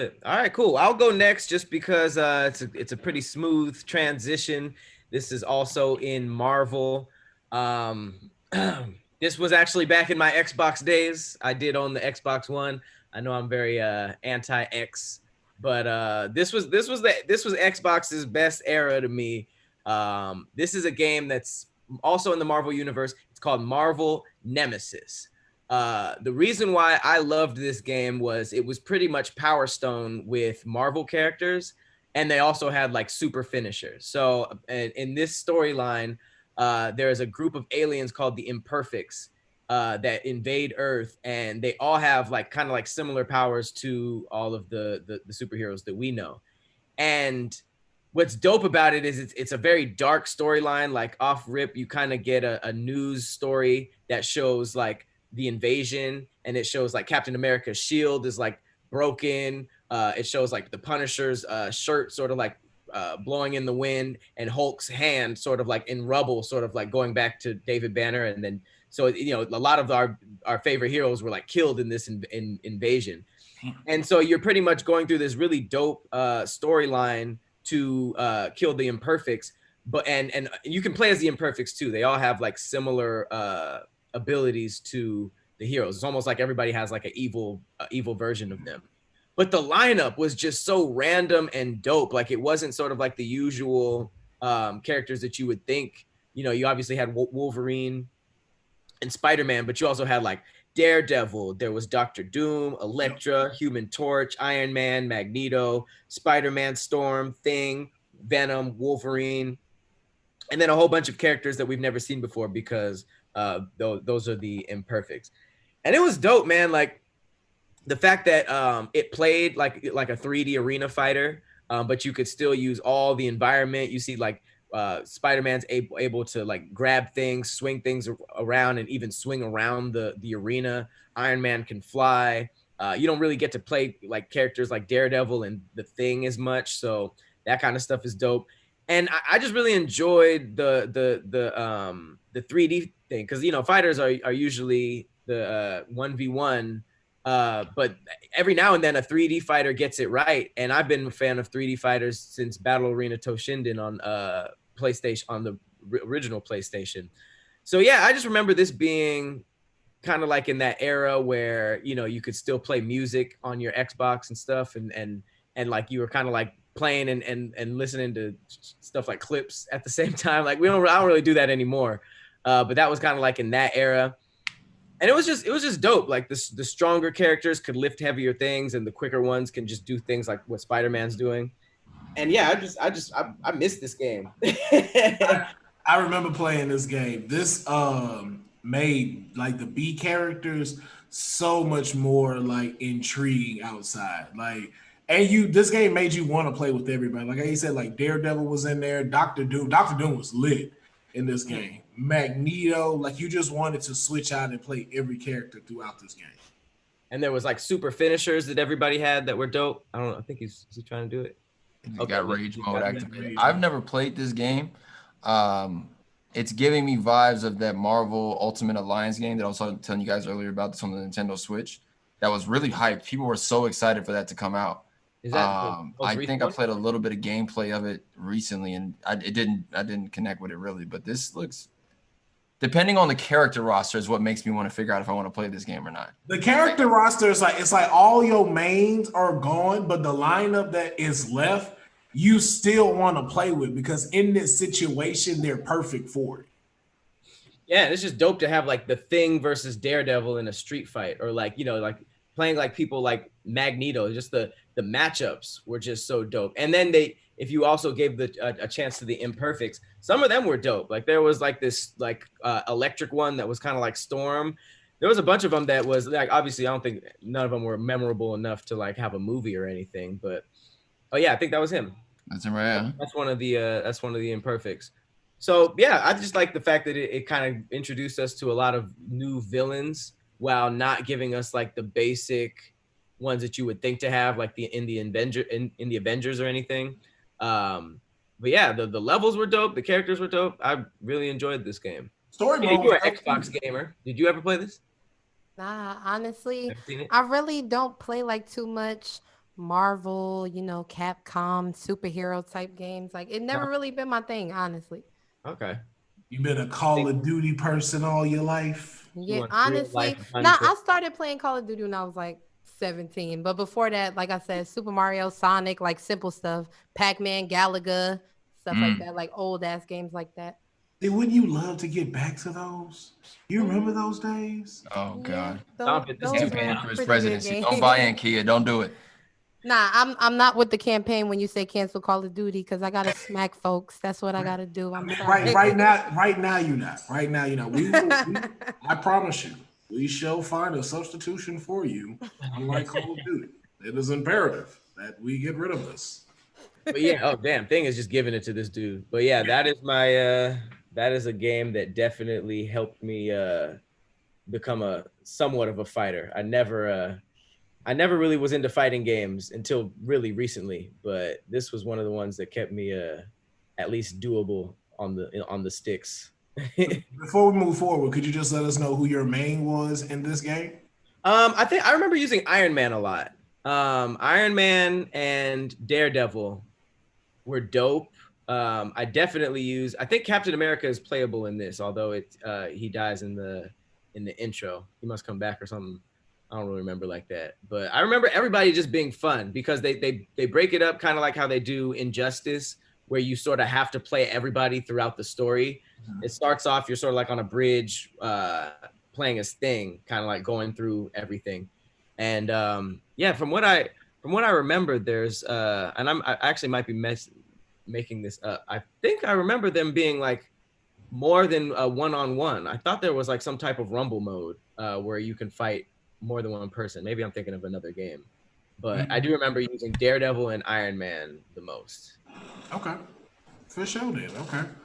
lit. All right, cool. I'll go next just because it's a pretty smooth transition. This is also in Marvel. Um, this was actually back in my Xbox days. I did own the Xbox One. I know I'm very anti-X, but this was Xbox's best era to me. This is a game that's also in the Marvel universe. It's called Marvel Nemesis. The reason why I loved this game was it was pretty much Power Stone with Marvel characters, and they also had like super finishers. So in this storyline, there is a group of aliens called the Imperfects that invade Earth, and they all have like kind of like similar powers to all of the superheroes that we know. And what's dope about it is it's a very dark storyline. Like off rip, you kind of get a news story that shows like the invasion, and it shows like Captain America's shield is like broken. It shows like the Punisher's shirt sort of like blowing in the wind, and Hulk's hand sort of like in rubble, sort of like going back to David Banner. And then so a lot of our favorite heroes were like killed in this invasion. And so you're pretty much going through this really dope storyline to kill the Imperfects. But and you can play as the Imperfects too. They all have like similar abilities to the heroes. It's almost like everybody has like an evil version of them. But the lineup was just so random and dope. Like it wasn't sort of like the usual characters that you would think. You obviously had Wolverine and Spider-Man, but you also had like Daredevil, there was Doctor Doom, Elektra, Human Torch, Iron Man, Magneto, Spider-Man, Storm, Thing, Venom, Wolverine, and then a whole bunch of characters that we've never seen before because those are the Imperfects. And it was dope, man. Like the fact that it played like a 3D arena fighter, but you could still use all the environment. You see like Spider-Man's able to like grab things, swing things around, and even swing around the arena. Iron Man can fly. You don't really get to play like characters like Daredevil and the Thing as much, so that kind of stuff is dope. And I just really enjoyed the 3D thing because fighters are usually the 1v1, but every now and then a 3D fighter gets it right, and I've been a fan of 3D fighters since Battle Arena Toshinden on PlayStation, on the original PlayStation. So yeah, I just remember this being kind of like in that era where you could still play music on your Xbox and stuff, and like you were kind of like playing and listening to stuff like clips at the same time. Like I don't really do that anymore, but that was kind of like in that era. And it was just dope. Like the stronger characters could lift heavier things, and the quicker ones can just do things like what Spider-Man's doing. And yeah, I missed this game. I remember playing this game. This made like the B characters so much more like intriguing outside. Like, and this game made you want to play with everybody. Like I said, like Daredevil was in there, Doctor Doom. Doctor Doom was lit in this game. Magneto, like you just wanted to switch out and play every character throughout this game. And there was like super finishers that everybody had that were dope. I don't know. I think is he trying to do it? You got rage mode activated. I've never played this game. It's giving me vibes of that Marvel Ultimate Alliance game that I was telling you guys earlier about this on the Nintendo Switch. That was really hyped. People were so excited for that to come out. Is that I think I played a little bit of gameplay of it recently, and I didn't connect with it really. But this looks, depending on the character roster, is what makes me want to figure out if I want to play this game or not. The character roster is like, it's like all your mains are gone, but the lineup that is left, you still want to play with because in this situation, they're perfect for it. Yeah, it's just dope to have like the Thing versus Daredevil in a street fight, or like like playing like people like Magneto. Just the matchups were just so dope. And then if you also gave a chance to the Imperfects, some of them were dope. Like there was like this like electric one that was kind of like Storm. There was a bunch of them that was like, obviously I don't think none of them were memorable enough to like have a movie or anything, but oh yeah, I think that was him. That's him, right? Yeah. That's one of the Imperfects. So yeah, I just like the fact that it kind of introduced us to a lot of new villains while not giving us like the basic ones that you would think to have, like in the Avengers or anything. But yeah, the levels were dope, the characters were dope. I really enjoyed this game. Story mode. You're an Xbox gamer. Did you ever play this? Nah, honestly, I really don't play like too much Marvel, Capcom, superhero type games. Like it No? never really been my thing, honestly. Okay. You been a Call of Duty person all your life? She Yeah, wants real life honestly. fun Nah, to. I started playing Call of Duty when I was like 17. But before that, like I said, Super Mario, Sonic, like simple stuff, Pac-Man, Galaga, stuff like Mm. that, like old ass games like that. See, wouldn't you love to get back to those? You remember those Mm, days? Oh yeah, God. Stop it. This dude. those Campaigning were for his pretty good presidency. Don't buy in, games. Keeyuh. Don't do it. Nah, I'm not with the campaign when you say cancel Call of Duty because I gotta smack folks. That's what I gotta do. I I'm mean, sorry. right now, you're not. Right now, you're not. I promise you, we shall find a substitution for you. Unlike Call of Duty, it is imperative that we get rid of this. But yeah, oh damn, thing is just giving it to this dude. But yeah, that is my that is a game that definitely helped me become a somewhat of a fighter. I never really was into fighting games until really recently, but this was one of the ones that kept me at least doable on the sticks. Before we move forward, could you just let us know who your main was in this game? I think I remember using Iron Man a lot. Iron Man and Daredevil were dope. I definitely use. I think Captain America is playable in this, although he dies in the intro. He must come back or something. I don't really remember like that, but I remember everybody just being fun because they break it up kind of like how they do Injustice, where you sort of have to play everybody throughout the story. It starts off you're sort of like on a bridge, playing a Sting, kind of like going through everything, and yeah, from what I remember, there's and I actually might be making this up. I think I remember them being like more than a one-on-one. I thought there was like some type of rumble mode where you can fight more than one person. Maybe I'm thinking of another game, but I do remember using Daredevil and Iron Man the most. Okay, for sure, then. Okay.